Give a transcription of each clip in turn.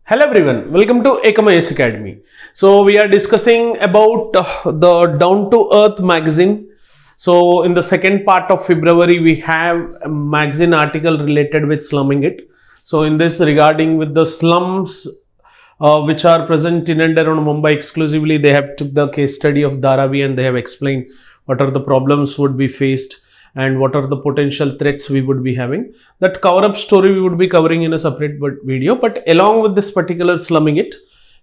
Hello everyone, welcome to ACAMIS Academy. So we are discussing about the Down to Earth magazine. So in the second part of February, we have a magazine article related with slumming it. So in this regarding with the slums which are present in and around Mumbai exclusively, they have took the case study of Dharavi and they have explained what are the problems would be faced and what are the potential threats we would be having. That cover up story we would be covering in a separate video, but along with this particular slumming it,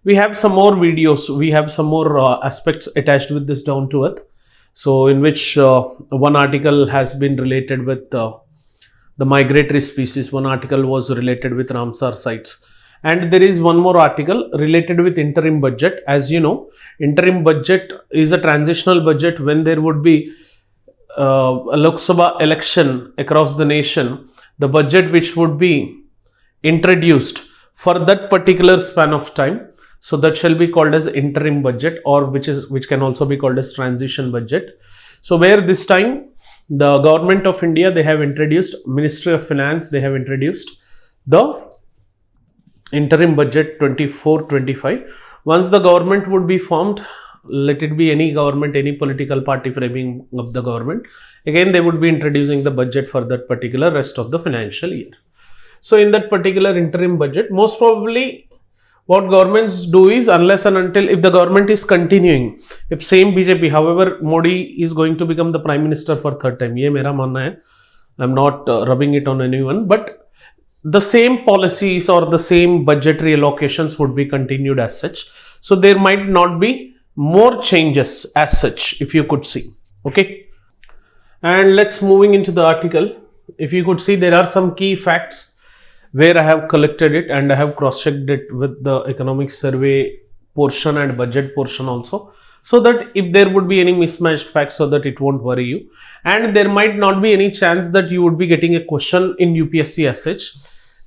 we have some more videos, we have some more aspects attached with this Down to Earth. So in which one article has been related with the migratory species, one article was related with Ramsar sites, and there is one more article related with interim budget. As you know, interim budget is a transitional budget when there would be a Lok Sabha election across the nation. The budget which would be introduced for that particular span of time, so that shall be called as interim budget, or which can also be called as transition budget. So where this time the government of India, they have introduced, Ministry of Finance, they have introduced the interim budget 24-25. Once the government would be formed, let it be any government, any political party framing of the government, again they would be introducing the budget for that particular rest of the financial year. So in that particular interim budget, most probably what governments do is, unless and until, if the government is continuing, if same BJP, however Modi is going to become the prime minister for third time, ye mera manna hai, I'm not rubbing it on anyone, but the same policies or the same budgetary allocations would be continued as such. So there might not be more changes as such, if you could see. Okay, and let's moving into the article. If you could see, there are some key facts where I have collected it and I have cross-checked it with the economic survey portion and budget portion also, so that if there would be any mismatched facts, so that it won't worry you, and there might not be any chance that you would be getting a question in UPSC as such.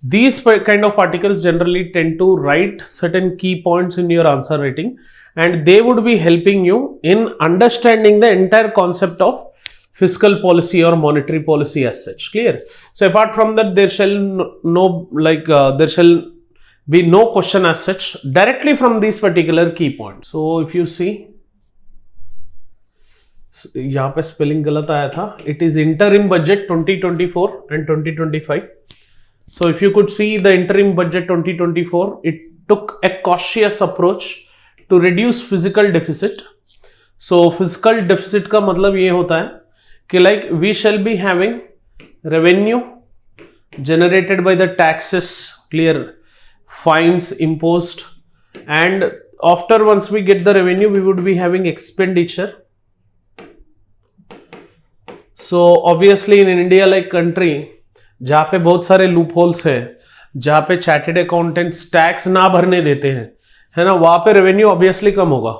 These kind of articles generally tend to write certain key points in your answer writing, and they would be helping you in understanding the entire concept of fiscal policy or monetary policy as such. Clear? So apart from that, there shall there shall be no question as such directly from these particular key points. So if you see, यहाँ पे spelling गलत आया था. It is interim budget 2024 and 2025. So if you could see the interim budget 2024, it took a cautious approach to reduce physical deficit. So physical deficit का मतलब ये होता है कि like we shall be having revenue generated by the taxes, clear, fines imposed, and after once we get the revenue, we would be having expenditure. So obviously in India like country, जहाँ पे बहुत सारे loop holes है, जहाँ पे chartered accountants tax ना भरने देते हैं, है ना, वहां पे रेवेन्यू ऑब्वियसली कम होगा.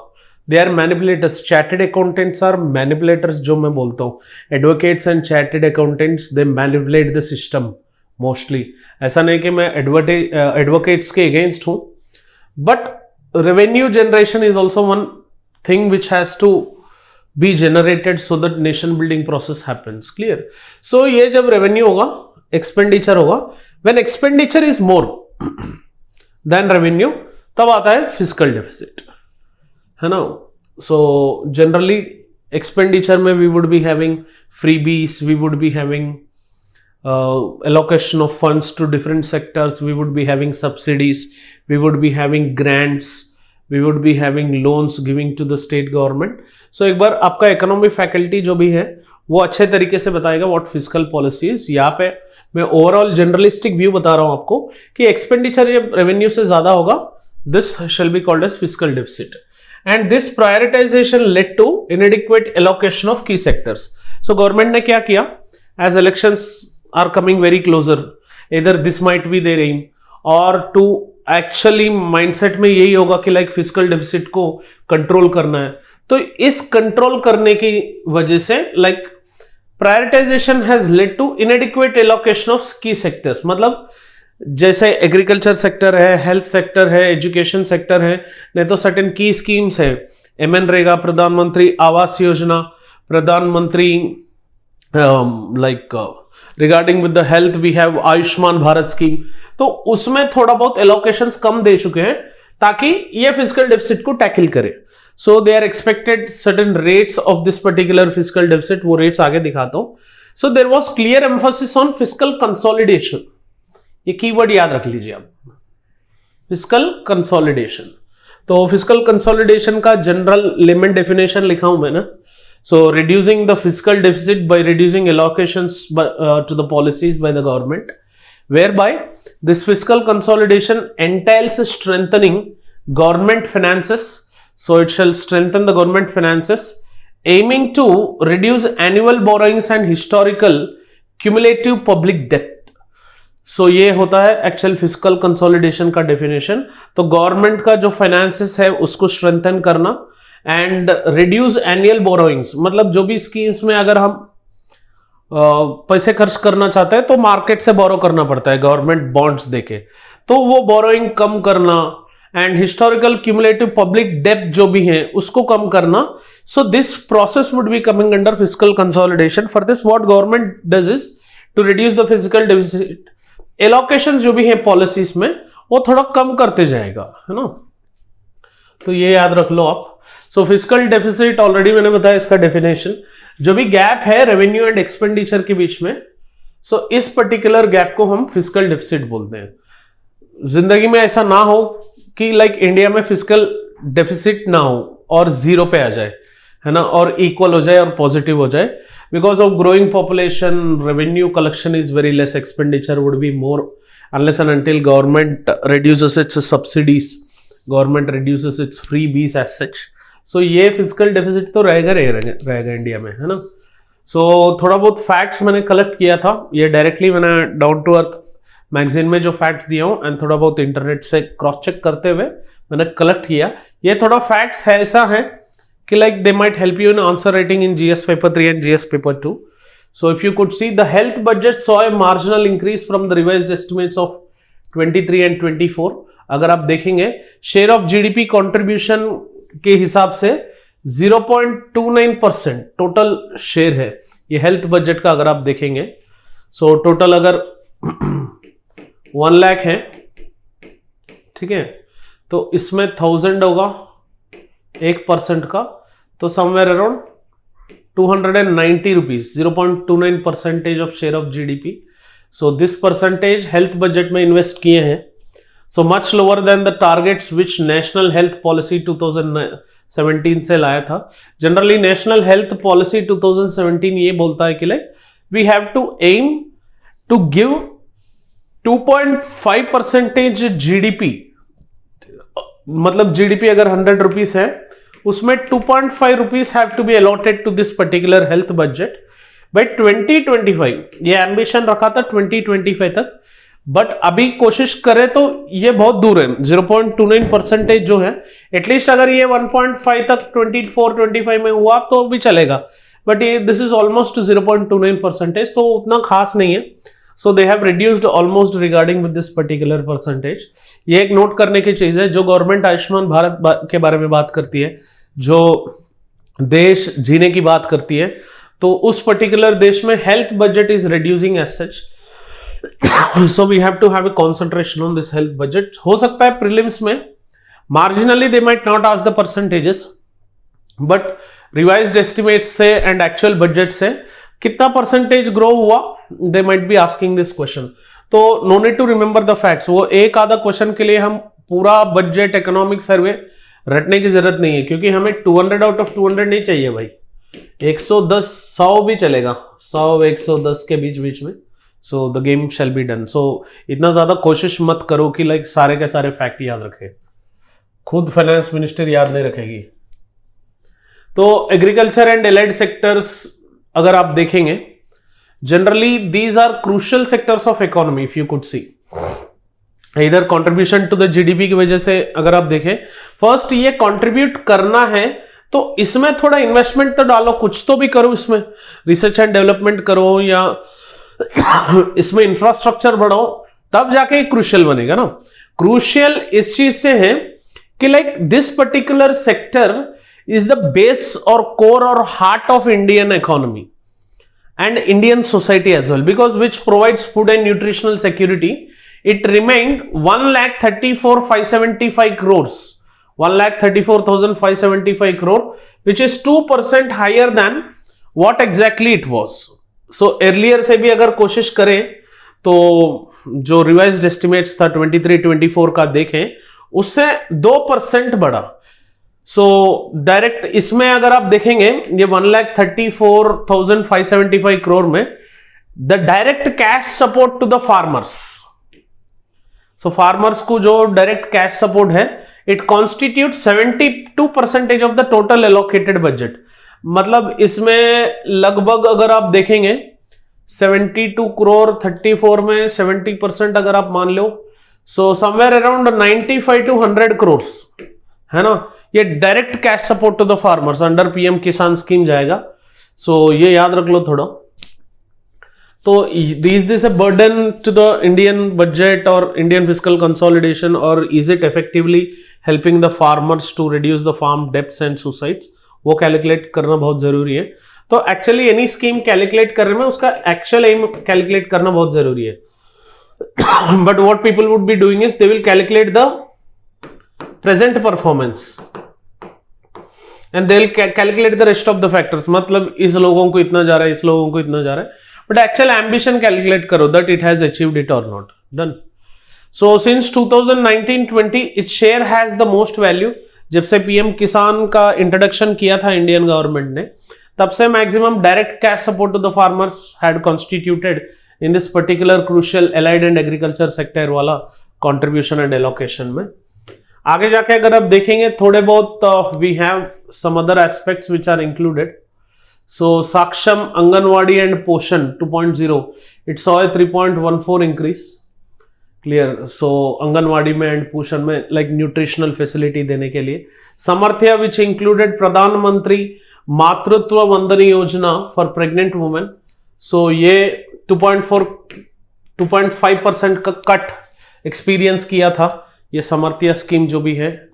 They are manipulators, chartered accountants are manipulators, जो मैं बोलता हूँ. Advocates and chartered accountants, they manipulate the system mostly. ऐसा नहीं कि मैं एडवोकेट्स के अगेंस्ट हूँ, but revenue generation is also one thing which has to be generated so that nation building process happens. Clear? So ये जब revenue होगा, expenditure होगा, when expenditure is more than revenue, तब आता है fiscal deficit, है ना. So generally expenditure में we would be having freebies, we would be having allocation of funds to different sectors, we would be having subsidies, we would be having grants, we would be having loans giving to the state government. So एक बार आपका economy faculty जो भी है वो अच्छे तरीके से बताएगा व्हाट फिजिकल पॉलिसी इज. यहाँ पे मैं ओवरऑल जनरलिस्टिक व्यू बता रहा हूँ आपको कि एक्सपेंडिचर जब रेवेन्यू से ज्यादा होगा, this shall be called as physical deficit, and this prioritization led to inadequate allocation of key sectors. So government ने क्या किया, as elections are coming very closer, इधर this might be there um, और to actually mindset में यही होगा कि like physical deficit को कंट्रोल करना है. तो इस कंट्रोल करने की वजह से like prioritization has led to inadequate allocation of key sectors. मतलब जैसे एग्रीकल्चर सेक्टर है, हेल्थ सेक्टर है, एजुकेशन सेक्टर है, नहीं तो सर्टेन की स्कीम्स है, MNREGA, प्रधानमंत्री Awas Yojana, Pradhan Mantri like regarding with the health we have Ayushman Bharat scheme, तो उसमें थोड़ा बहुत एलोकेशंस कम दे चुके हैं ताकि ये फिजिकल डेफिसिट को टैकल करे. So they are expected certain rates of this particular physical deficit, वो रेट्स आगे दिखाता हूं. So there was clear emphasis on physical consolidation, ये कीवर्ड याद रख लीजिए आप, फिजिकल कंसोलिडेशन. तो फिजिकल कंसोलिडेशन का जनरल लेमन डेफिनेशन लिखा हूं मैंने. So reducing the fiscal deficit by reducing allocations to the policies by the government, whereby this fiscal consolidation entails strengthening government finances. So it shall strengthen the government finances, aiming to reduce annual borrowings and historical cumulative public debt. So ये होता है actual physical consolidation का definition. तो government का जो finances है उसको strengthen करना एंड रिड्यूस एनुअल बोरोइंग्स, मतलब जो भी स्कीम्स में अगर हम पैसे खर्च करना चाहते हैं तो मार्केट से बोरो करना पड़ता है गवर्नमेंट बॉन्ड्स देके, तो वो बोरोइंग कम करना एंड हिस्टोरिकल क्यूमुलेटिव पब्लिक डेब्ट जो भी है उसको कम करना. So this process would be coming under physical consolidation. For this what government does is to reduce the physical deficit, allocation जो भी है पॉलिसीज में वो थोड़ा कम करते जाएगा, है ना. तो ये याद रख लो आप. सो फिजिकल डेफिसिट ऑलरेडी मैंने बताया इसका डेफिनेशन. जो भी गैप है रेवेन्यू एंड एक्सपेंडिचर के बीच में, सो इस पर्टिकुलर गैप को हम फिजिकल डेफिसिट बोलते हैं. जिंदगी में ऐसा ना हो कि लाइक इंडिया में फिजिकल डेफिसिट ना हो और जीरो पे आ जाए, है ना, और इक्वल हो जाए और पॉजिटिव हो जाए. Because of growing population, revenue collection is very less, expenditure would be more unless and until government reduces its subsidies, government reduces its freebies as such. So ये फिजिकल डेफिसिट तो रहेगा India में, है ना. सो थोड़ा बहुत फैक्ट्स मैंने collect किया था, ये डायरेक्टली मैंने डाउन टू अर्थ मैगजीन में जो फैक्ट्स दिया हूँ एंड थोड़ा बहुत इंटरनेट से क्रॉस चेक करते हुए मैंने कलेक्ट किया. ये थोड़ा फैक्ट्स है ऐसा है कि like they might help you in answer writing in GS paper 3 and GS paper 2. So if you could see, the health budget saw a marginal increase from the revised estimates of 23 and 24. अगर आप देखेंगे share of GDP contribution के हिसाब से 0.29% total share है ये health budget का. अगर आप देखेंगे सो टोटल अगर 1 लाख है, ठीक है, तो इसमें 1000 होगा 1% का, तो somewhere around 290 rupees, 0.29% of share of GDP. So this percentage health budget में इन्वेस्ट किए हैं. So much lower than the targets which National Health Policy 2017 से लाया था. Generally National Health Policy 2017 ये बोलता है कि like we have to aim to give 2.5% GDP, मतलब GDP अगर 100 rupees है उसमें 2.5 rupees have to be allotted to this particular health budget by 2025. ये एम्बिशन रखा था 2025 तक, बट अभी कोशिश करें तो ये बहुत दूर है. 0.29% जो है, एटलीस्ट अगर ये 1.5 तक 24-25 में हुआ तो भी चलेगा, बट ये दिस इज ऑलमोस्ट 0.29%, तो उतना खास नहीं है. So they have reduced almost regarding with this particular percentage. ये एक नोट करने की चीज है. जो गवर्नमेंट आयुष्मान भारत के बारे में बात करती है, जो देश जीने की बात करती है, तो उस पर्टिकुलर देश में health budget is reducing as such. So we have to have a concentration on this health budget. हो सकता है प्रीलिम्स में marginally they might not ask the percentages, but revised estimates से एंड एक्चुअल बजट से कितना percentage grow हुआ, they might be asking this question. तो no need to remember the facts. वो एक आधा क्वेश्चन के लिए हम पूरा बजट इकोनॉमिक सर्वे रटने की जरूरत नहीं है, क्योंकि हमें 200 आउट ऑफ 200 नहीं चाहिए भाई. 110 100 भी चलेगा, 100-110 के बीच बीच में. So the game shall be done. सो इतना ज्यादा कोशिश मत करो कि लाइक सारे के सारे फैक्ट याद रखे, खुद फाइनेंस मिनिस्टर याद नहीं रखेगी. तो एग्रीकल्चर एंड एलाइड सेक्टर्स अगर आप देखेंगे, generally these are crucial sectors of economy. If you could see इधर कंट्रीब्यूशन टू द जीडीपी की वजह से अगर आप देखें, फर्स्ट ये कंट्रीब्यूट करना है तो इसमें थोड़ा इन्वेस्टमेंट तो डालो, कुछ तो भी करो, इसमें रिसर्च एंड डेवलपमेंट करो या इसमें इंफ्रास्ट्रक्चर बढ़ाओ, तब जाके क्रूशियल बनेगा ना. क्रूशियल इस चीज से है कि like this particular sector is the base or core or heart of Indian economy, and Indian society as well, because which provides food and nutritional security. It remained 1,34,575 crores, 1,34,575 crore, which is 2% higher than what exactly it was. So earlier से भी अगर कोशिश करें तो जो revised estimates था 23-24 का देखें उससे 2% बढ़ा. सो डायरेक्ट इसमें अगर आप देखेंगे ये 1,34,575 करोड़ में the direct cash support to the farmers. So farmers को जो डायरेक्ट कैश सपोर्ट है it constitute 72% of the total allocated budget. मतलब इसमें लगभग अगर आप देखेंगे 72 करोड़ 34 में 70% अगर आप मान लो, so somewhere around 95 to 100 crore है ना, ये direct cash support to the farmers under PM Kisan scheme जाएगा. सो ये याद रख लो थोड़ा. तो is this a burden to the Indian budget और इंडियन फिस्कल कंसोलिडेशन, और is it effectively helping the farmers to reduce the farm debts and suicides, वो कैलकुलेट करना बहुत जरूरी है. तो एक्चुअली एनी स्कीम कैलकुलेट करने में उसका एक्चुअल एम कैलकुलेट करना बहुत जरूरी है. But what people would be doing is they will calculate the present performance and they will calculate the rest of the factors. मतलब इस लोगों को इतना जा रहा है, इस लोगों को इतना जा रहा है, बट एक्चुअल एम्बिशन कैलकुलेट करो that it has achieved it or not. Done. So since 2019-20 it share has the most value. जब से पीएम किसान का इंट्रोडक्शन किया था इंडियन गवर्नमेंट ने, तब से maximum direct cash support to the farmers had constituted in this particular crucial allied and agriculture sector वाला कंट्रीब्यूशन एंड एलोकेशन में. आगे जाके अगर आप देखेंगे थोड़े बहुत we have some other aspects which are included. So Saksham Anganwadi and Poshan 2.0 it saw a 3.14 increase. Clear. So Anganwadi में एंड पोषण में लाइक न्यूट्रिशनल फैसिलिटी देने के लिए. समर्थ्य विच इंक्लूडेड प्रधानमंत्री मातृत्व वंदन योजना फॉर प्रेग्नेंट वुमेन. सो ये 2.5% का कट एक्सपीरियंस किया था ये समर्थ्य स्कीम जो भी है.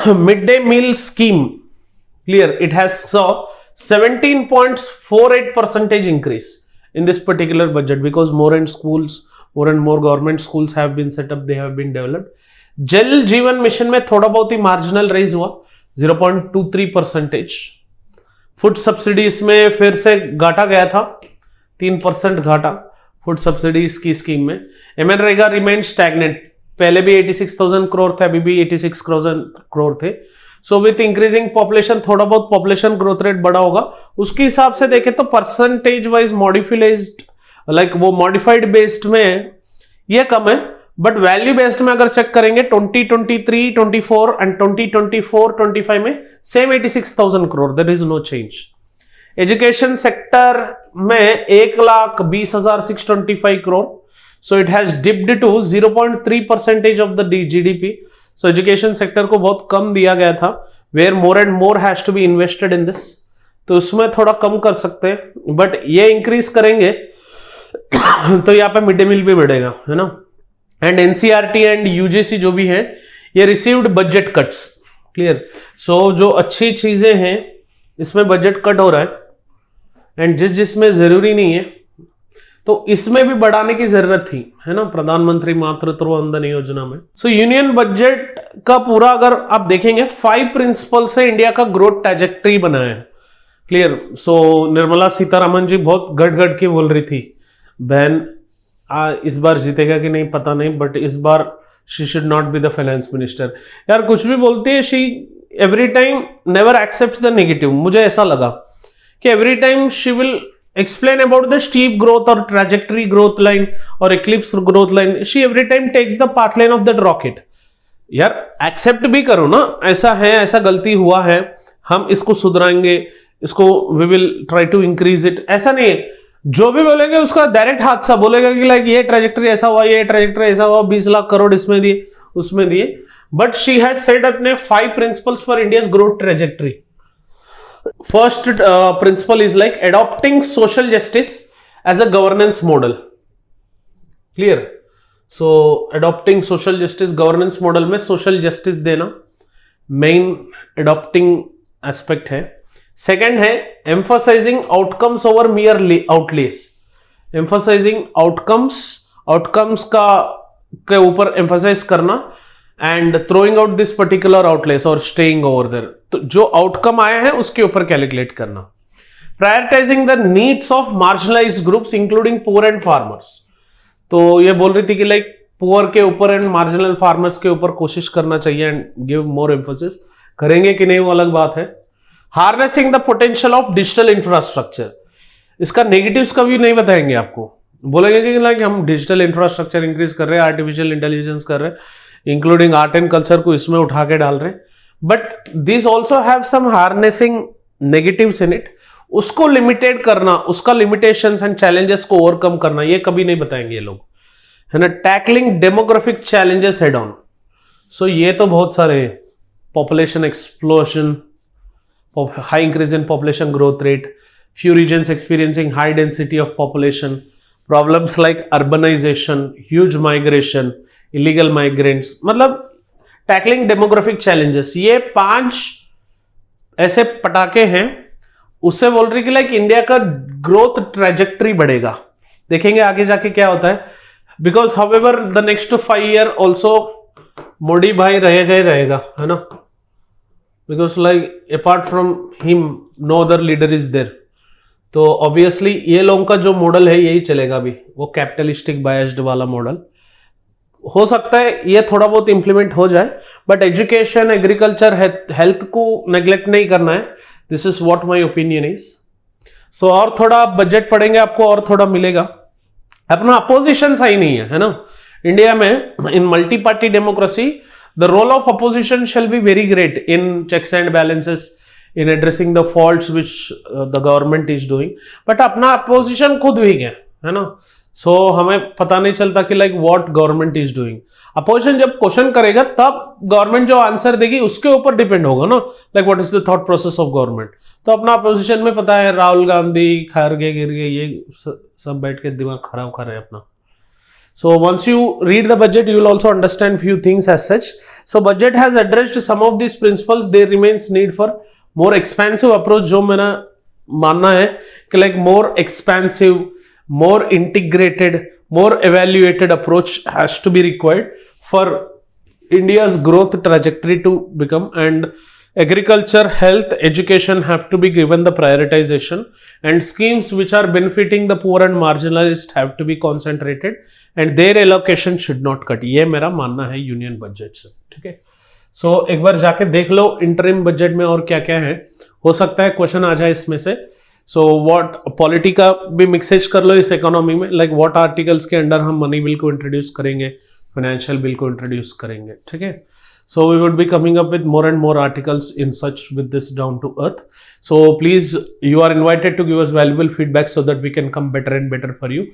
Mid day meal scheme. Clear. It has saw 17.48% increase in this particular budget because more and more government schools have been set up, they have been developed. जल जीवन मिशन में थोड़ा बहुत ही मार्जिनल रेज हुआ 0.23%. Food subsidies में फिर से घाटा गया था 3% घाटा फूड सब्सिडीज की स्कीम में. MNREGA remain stagnant. पहले भी 86,000 करोड़ थे, अभी भी 86,000 करोड़ थे. सो विथ इंक्रीजिंग पॉपुलेशन थोड़ा बहुत पॉपुलेशन ग्रोथ रेट बढ़ा होगा. उसके हिसाब से देखें तो परसेंटेज वाइज मॉडिफाइड लाइक वो मॉडिफाइड बेस्ड में ये कम है, बट वैल्यू बेस्ड में अगर चेक करेंगे 2023-24 एंड 2024-25 में same 86,000 crore. There is no change. Education sector में 1,20,625 crore. So it has dipped to 0.3% of the GDP. So education sector को बहुत कम दिया गया था, where more and more has to be invested in this. तो उसमें थोड़ा कम कर सकते हैं, बट ये इंक्रीज करेंगे तो यहाँ पे मिड डे मील भी बढ़ेगा, है ना. एंड एनसीईआरटी एंड यूजीसी जो भी है ये रिसीव्ड बजट कट्स. क्लियर. सो जो अच्छी चीजें हैं इसमें बजट कट हो रहा है, एंड जिसमें जरूरी नहीं है तो इसमें भी बढ़ाने की जरूरत थी, है ना, प्रधानमंत्री मातृत्व वंदन योजना में. सो यूनियन बजट का पूरा अगर आप देखेंगे 5 प्रिंसिपल से इंडिया का ग्रोथ ट्रैजेक्टरी बनाया है. क्लियर. सो निर्मला सीतारमन जी बहुत गट के बोल रही थी, बहन इस बार जीतेगा कि नहीं पता नहीं, बट इस बार she should not be the finance minister. यार कुछ भी बोलती है, she every time never accepts the negative. मुझे ऐसा लगा कि every time she will explain about the steep growth or trajectory growth line or eclipse growth line. She every time takes the path line of that rocket. यार accept भी करो ना, ऐसा है, ऐसा गलती हुआ है, हम इसको सुधराएंगे, इसको we will try to increase it. ऐसा नहीं है जो भी बोलेंगे उसका डायरेक्ट हादसा बोलेगा कि लाइक ये ट्रैजेक्टरी ऐसा हुआ, ये ट्रैजेक्टरी ऐसा हुआ, 20 लाख करोड़ इसमें दिए उसमें दिए. बट शी हैज सेट अपने 5 principles for India's growth trajectory. First principle is like adopting social justice as a governance model. Clear. So adopting social justice governance model में social justice देना main adopting aspect है. Second है emphasizing outcomes over mere outlays, emphasizing outcomes का के ऊपर emphasize करना and throwing out this particular outlays और staying over there, तो जो आउटकम आया है उसके ऊपर कैलकुलेट करना। Prioritising the needs of marginalised groups including poor and farmers, तो ये बोल रही थी कि लाइक पुअर के ऊपर एंड मार्जिनल फार्मर्स के ऊपर कोशिश करना चाहिए एंड गिव मोर एम्फोसिस, करेंगे कि नहीं वो अलग बात है। Harnessing the potential of digital infrastructure, इसका नेगेटिव्स का भी नहीं बताएंगे आपको, बोलेंगे कि लाइक हम डिजिटल इंफ्रास्ट्रक्चर इंक्रीज कर रहे हैं, आर्टिफिशियल इंटेलिजेंस कर रहे हैं, इंक्लूडिंग आर्ट एंड कल्चर को इसमें उठा के डाल रहे हैं, but this also have some harnessing negatives in it, उसको लिमिटेड करना, उसका लिमिटेशंस एंड चैलेंजेस को ओवरकम करना, ये कभी नहीं बताएंगे ये लोग, है ना। Tackling demographic challenges head on, so ये तो बहुत सारे, population explosion, high increase in population growth rate, few regions experiencing high density of population, problems like urbanization, huge migration, illegal migrants, मतलब tackling demographic challenges, ये 5 ऐसे पटाखे हैं। उससे बोल रही कि लाइक इंडिया का ग्रोथ ट्रेजेक्टरी बढ़ेगा, देखेंगे आगे जाके क्या होता है, because however the next 5 year also Modi भाई रहेगा, है ना, because like apart from him no other leader is there, तो ऑब्वियसली ये लोगों का जो मॉडल है यही चलेगा अभी, वो कैपिटलिस्टिक बायस्ड वाला मॉडल। हो सकता है ये थोड़ा बहुत इंप्लीमेंट हो जाए, बट एजुकेशन, एग्रीकल्चर, हेल्थ को नेग्लेक्ट नहीं करना है, this is what my opinion is. So और थोड़ा बजट पढ़ेंगे आपको और थोड़ा मिलेगा। अपना अपोजिशन सही नहीं है ना इंडिया में, in multi party democracy the role of opposition shall be very great in checks and balances, in addressing the faults which the government is doing, but अपना अपोजिशन खुद वीक है ना, सो हमें पता नहीं चलता कि like what government is doing. Opposition जब क्वेश्चन करेगा तब गवर्नमेंट जो आंसर देगी उसके ऊपर डिपेंड होगा ना, like what is the thought process of government. तो अपना अपोजिशन में पता है राहुल गांधी, खड़गे, गिरगे, ये सब बैठ के दिमाग खराब कर रहे हैं अपना। So once you read the budget, you will also understand few things as such. So budget has addressed some of these principles. There remains need for more expansive approach, जो मेरा मानना है कि like more expansive, more integrated, more evaluated approach has to be required for India's growth trajectory to become, and agriculture, health, education have to be given the prioritization, and schemes which are benefiting the poor and marginalized have to be concentrated and their allocation should not cut. ये मेरा मानना है union budget से, ठीक है। सो एक बार जाके देख लो इंटरिम बजट में और क्या क्या है, हो सकता है क्वेश्चन आ जाए इसमें से। सो व्हाट पॉलिटी का भी मिक्सेज कर लो इस इकोनॉमी में, लाइक व्हाट आर्टिकल्स के अंडर हम मनी बिल को इंट्रोड्यूस करेंगे, फाइनेंशियल बिल को इंट्रोड्यूस करेंगे, ठीक है। So we would be coming up with more and more articles in such with this down to earth. So please, you are invited to give us valuable feedback so that we can come better and better for you.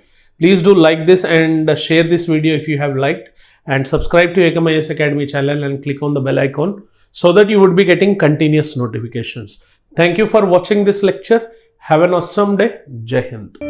Please do like this and share this video if you have liked, and subscribe to Ekam IAS Academy channel and click on the bell icon so that you would be getting continuous notifications. Thank you for watching this lecture. Have an awesome day. Jai Hind.